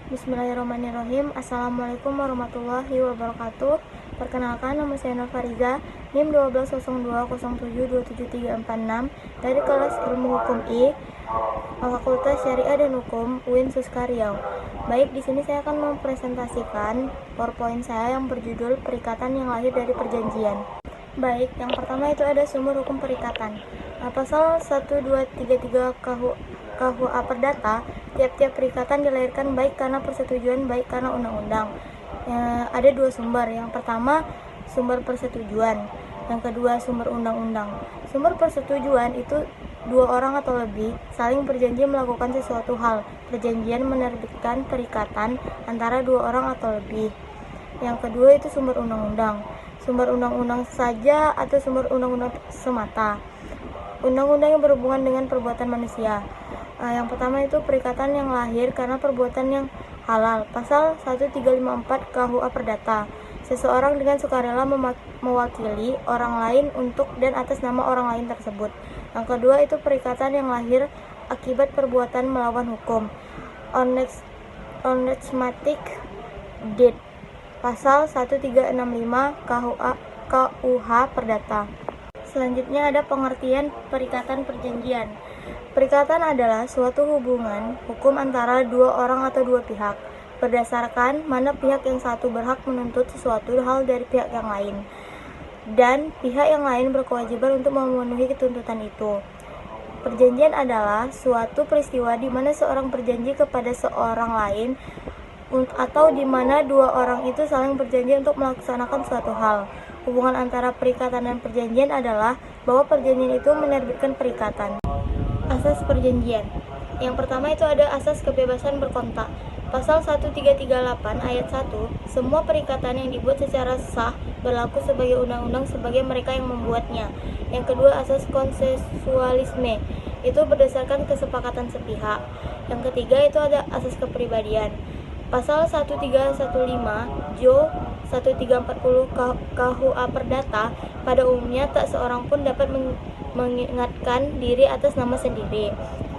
Bismillahirrahmanirrahim. Assalamualaikum warahmatullahi wabarakatuh. Perkenalkan, nama saya Nur Fariza, NIM 1202072736 dari kelas Ilmu Hukum I, Fakultas Syariah dan Hukum UIN Suska Riau. Baik, di sini saya akan mempresentasikan PowerPoint saya yang berjudul Perikatan yang Lahir dari Perjanjian. Baik, yang pertama itu ada sumber hukum perikatan. Pasal 1233 KUA Perdata, tiap-tiap perikatan dilahirkan baik karena persetujuan, baik karena undang-undang. Ada dua sumber. Yang pertama, sumber persetujuan. Yang kedua, sumber undang-undang. Sumber persetujuan itu dua orang atau lebih saling berjanji melakukan sesuatu hal. Perjanjian menerbitkan perikatan antara dua orang atau lebih. Yang kedua itu sumber undang-undang. Sumber undang-undang saja atau sumber undang-undang semata. Undang-undang yang berhubungan dengan perbuatan manusia. Yang pertama itu perikatan yang lahir karena perbuatan yang halal. Pasal 1354 KUA Perdata. Seseorang dengan sukarela mewakili orang lain untuk dan atas nama orang lain tersebut. Yang kedua itu perikatan yang lahir akibat perbuatan melawan hukum. Onexmatic deed. Pasal 1365 KUH Perdata. Selanjutnya ada pengertian perikatan perjanjian. Perikatan adalah suatu hubungan hukum antara dua orang atau dua pihak, berdasarkan mana pihak yang satu berhak menuntut sesuatu hal dari pihak yang lain, dan pihak yang lain berkewajiban untuk memenuhi tuntutan itu. Perjanjian adalah suatu peristiwa di mana seorang berjanji kepada seorang lain atau di mana dua orang itu saling berjanji untuk melaksanakan suatu hal. Hubungan antara perikatan dan perjanjian adalah bahwa perjanjian itu menerbitkan perikatan. Asas perjanjian. Yang pertama itu ada asas kebebasan berkontak. Pasal 1338 ayat 1, semua perikatan yang dibuat secara sah berlaku sebagai undang-undang sebagai mereka yang membuatnya. Yang kedua, asas konsensualisme. Itu berdasarkan kesepakatan sepihak. Yang ketiga itu ada asas kepribadian. Pasal 1315 Jo 1340 KUA Perdata, pada umumnya tak seorang pun dapat mengingatkan diri atas nama sendiri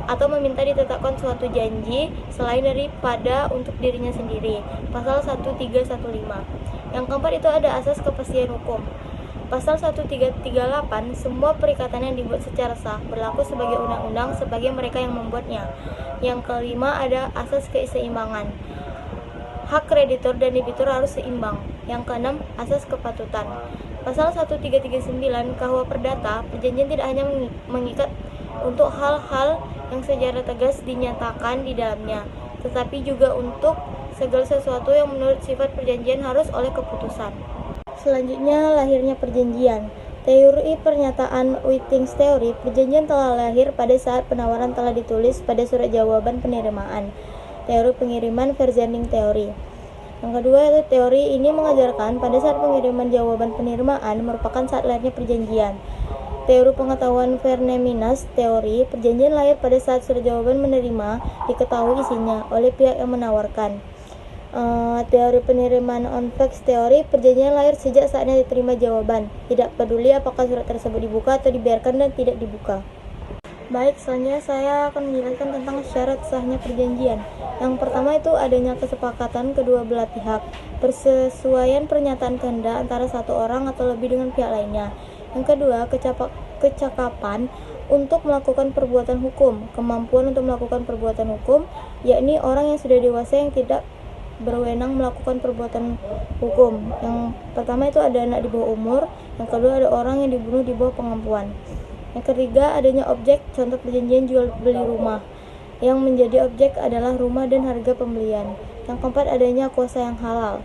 atau meminta ditetapkan suatu janji selain daripada untuk dirinya sendiri. Pasal 1315. Yang keempat itu ada asas kepastian hukum. Pasal 1338, semua perikatan yang dibuat secara sah berlaku sebagai undang-undang sebagai mereka yang membuatnya. Yang kelima ada asas keseimbangan. Hak kreditor dan debitur harus seimbang. Yang keenam, asas kepatutan. Pasal 1339 KUH Perdata, perjanjian tidak hanya mengikat untuk hal-hal yang secara tegas dinyatakan di dalamnya, tetapi juga untuk segala sesuatu yang menurut sifat perjanjian harus oleh keputusan. Selanjutnya, lahirnya perjanjian. Teori pernyataan Whiting's teori, perjanjian telah lahir pada saat penawaran telah ditulis pada surat jawaban penerimaan. Teori pengiriman versioning teori. Yang kedua, teori ini mengajarkan pada saat pengiriman jawaban penerimaan merupakan saat lahirnya perjanjian. Teori pengetahuan Verneminus teori, perjanjian lahir pada saat surat jawaban menerima diketahui isinya oleh pihak yang menawarkan. Teori penerimaan on-fax teori, perjanjian lahir sejak saatnya diterima jawaban, tidak peduli apakah surat tersebut dibuka atau dibiarkan dan tidak dibuka. Baik, selanjutnya saya akan menjelaskan tentang syarat sahnya perjanjian. Yang pertama itu adanya kesepakatan kedua belah pihak, persesuaian pernyataan kehendak antara satu orang atau lebih dengan pihak lainnya. Yang kedua, kecakapan untuk melakukan perbuatan hukum, kemampuan untuk melakukan perbuatan hukum, yakni orang yang sudah dewasa yang tidak berwenang melakukan perbuatan hukum. Yang pertama itu ada anak di bawah umur, yang kedua ada orang yang dibunuh di bawah pengampuan. Yang ketiga, adanya objek, contoh perjanjian jual beli rumah. Yang menjadi objek adalah rumah dan harga pembelian. Yang keempat, adanya kuasa yang halal.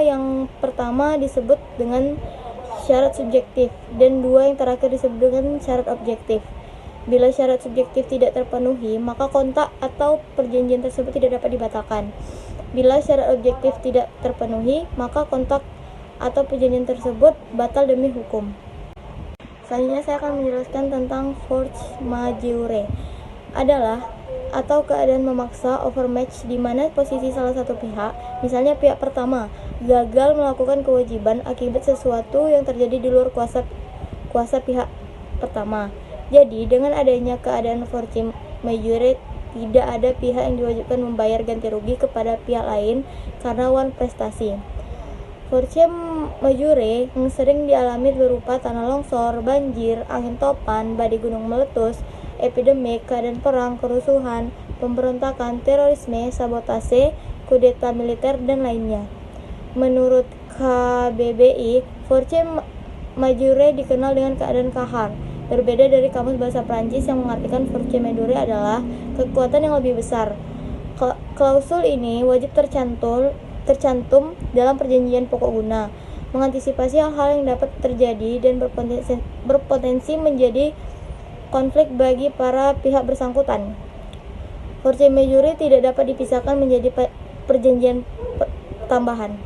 Yang pertama disebut dengan syarat subjektif, dan dua yang terakhir disebut dengan syarat objektif. Bila syarat subjektif tidak terpenuhi, maka kontak atau perjanjian tersebut tidak dapat dibatalkan. Bila syarat objektif tidak terpenuhi, maka kontak atau perjanjian tersebut batal demi hukum. Selanjutnya saya akan menjelaskan tentang force majeure adalah atau keadaan memaksa overmatch di mana posisi salah satu pihak, misalnya pihak pertama, gagal melakukan kewajiban akibat sesuatu yang terjadi di luar kuasa pihak pertama. Jadi dengan adanya keadaan force majeure tidak ada pihak yang diwajibkan membayar ganti rugi kepada pihak lain karena wan prestasi. Force majeure yang sering dialami berupa tanah longsor, banjir, angin topan, badai gunung meletus, epidemik, keadaan perang, kerusuhan, pemberontakan, terorisme, sabotase, kudeta militer, dan lainnya. Menurut KBBI, force majeure dikenal dengan keadaan kahar. Berbeda dari kamus bahasa Prancis yang mengartikan force majeure adalah kekuatan yang lebih besar. Klausul ini wajib tercantum dalam perjanjian pokok guna, mengantisipasi hal-hal yang dapat terjadi dan berpotensi menjadi konflik bagi para pihak bersangkutan. Force majeure tidak dapat dipisahkan menjadi perjanjian tambahan.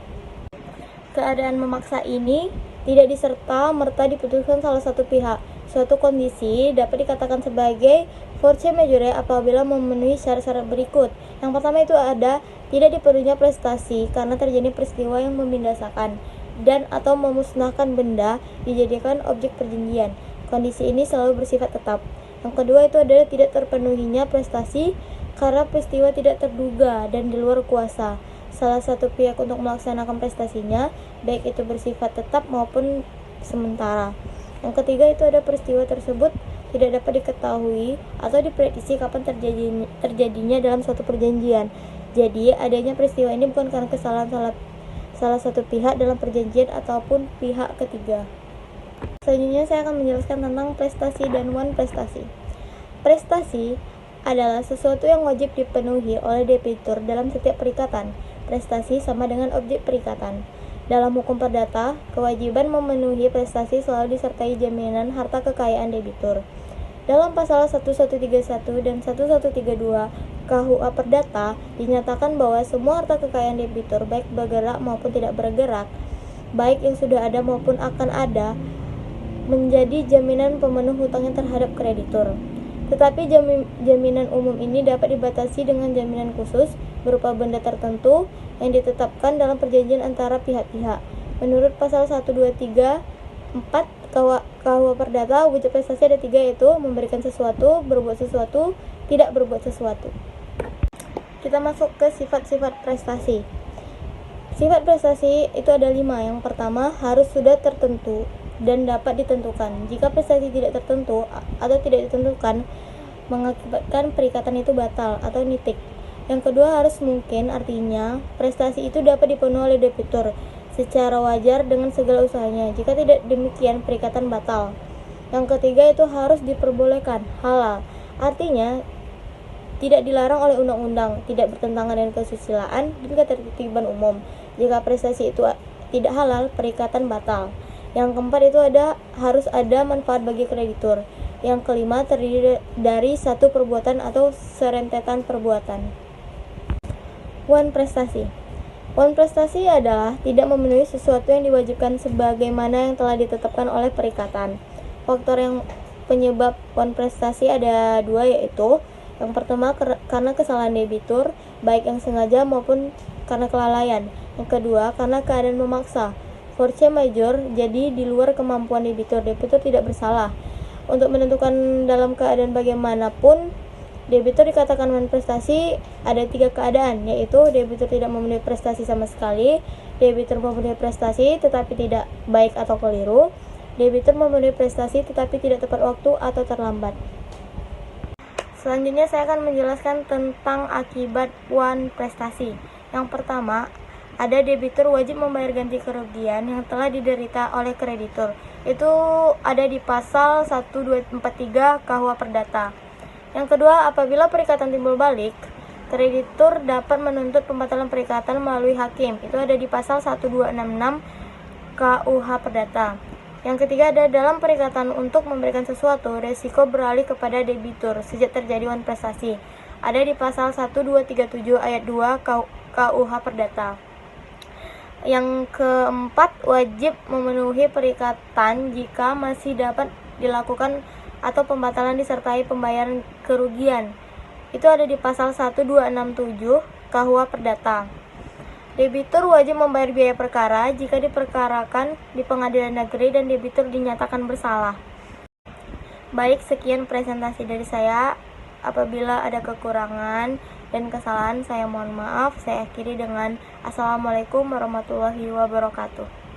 Keadaan memaksa ini tidak diserta-merta diputuskan salah satu pihak. Suatu kondisi dapat dikatakan sebagai force majeure apabila memenuhi syarat-syarat berikut. Yang pertama itu ada tidak diperlunya prestasi karena terjadi peristiwa yang membinasakan dan atau memusnahkan benda dijadikan objek perjanjian. Kondisi ini selalu bersifat tetap. Yang kedua itu adalah tidak terpenuhinya prestasi karena peristiwa tidak terduga dan di luar kuasa salah satu pihak untuk melaksanakan prestasinya, baik itu bersifat tetap maupun sementara. Yang ketiga itu ada peristiwa tersebut tidak dapat diketahui atau diprediksi kapan terjadinya dalam suatu perjanjian. Jadi adanya peristiwa ini bukan karena kesalahan salah satu pihak dalam perjanjian ataupun pihak ketiga. Selanjutnya saya akan menjelaskan tentang prestasi dan wan prestasi. Prestasi adalah sesuatu yang wajib dipenuhi oleh debitur dalam setiap perikatan. Prestasi sama dengan objek perikatan. Dalam hukum perdata, kewajiban memenuhi prestasi selalu disertai jaminan harta kekayaan debitur. Dalam pasal 1131 dan 1132 KUA Perdata dinyatakan bahwa semua harta kekayaan debitur baik bergerak maupun tidak bergerak, baik yang sudah ada maupun akan ada, menjadi jaminan pemenuh hutangnya terhadap kreditur. Tetapi jaminan umum ini dapat dibatasi dengan jaminan khusus berupa benda tertentu yang ditetapkan dalam perjanjian antara pihak-pihak. Menurut pasal 123 4 KUH Perdata, wujud prestasi ada 3, yaitu memberikan sesuatu, berbuat sesuatu, tidak berbuat sesuatu. Kita masuk ke sifat-sifat prestasi. Sifat prestasi itu ada 5. Yang pertama, harus sudah tertentu dan dapat ditentukan. Jika prestasi tidak tertentu atau tidak ditentukan, mengakibatkan perikatan itu batal atau nitik. Yang kedua, harus mungkin, artinya prestasi itu dapat dipenuhi oleh debitur secara wajar dengan segala usahanya. Jika tidak demikian, perikatan batal. Yang ketiga itu harus diperbolehkan, halal. Artinya tidak dilarang oleh undang-undang, tidak bertentangan dengan kesusilaan dan ketertiban umum. Jika prestasi itu tidak halal, perikatan batal. Yang keempat itu harus ada manfaat bagi kreditur. Yang kelima terdiri dari satu perbuatan atau serentetan perbuatan. Wan prestasi. Wan prestasi adalah tidak memenuhi sesuatu yang diwajibkan sebagaimana yang telah ditetapkan oleh perikatan. Faktor yang penyebab wan prestasi ada 2, yaitu yang pertama karena kesalahan debitur, baik yang sengaja maupun karena kelalaian. Yang kedua karena keadaan memaksa. Force majeure jadi di luar kemampuan debitur. Debitur tidak bersalah. Untuk menentukan dalam keadaan bagaimanapun debitur dikatakan wan prestasi, ada 3 keadaan, yaitu debitur tidak memenuhi prestasi sama sekali, debitur memenuhi prestasi tetapi tidak baik atau keliru, debitur memenuhi prestasi tetapi tidak tepat waktu atau terlambat. Selanjutnya saya akan menjelaskan tentang akibat wan prestasi. Yang pertama, ada debitur wajib membayar ganti kerugian yang telah diderita oleh kreditur. Itu ada di pasal 1243 KUH Perdata. Yang kedua, apabila perikatan timbul balik, kreditur dapat menuntut pembatalan perikatan melalui hakim. Itu ada di pasal 1266 KUH Perdata. Yang ketiga ada dalam perikatan untuk memberikan sesuatu, resiko beralih kepada debitur sejak terjadi wan prestasi. Ada di pasal 1237 ayat 2 KUH Perdata. Yang keempat, wajib memenuhi perikatan jika masih dapat dilakukan atau pembatalan disertai pembayaran kerugian. Itu ada di pasal 1267 KUH Perdata. Debitur wajib membayar biaya perkara jika diperkarakan di pengadilan negeri dan debitur dinyatakan bersalah. Baik, sekian presentasi dari saya. Apabila ada kekurangan dan kesalahan, saya mohon maaf. Saya akhiri dengan Assalamualaikum warahmatullahi wabarakatuh.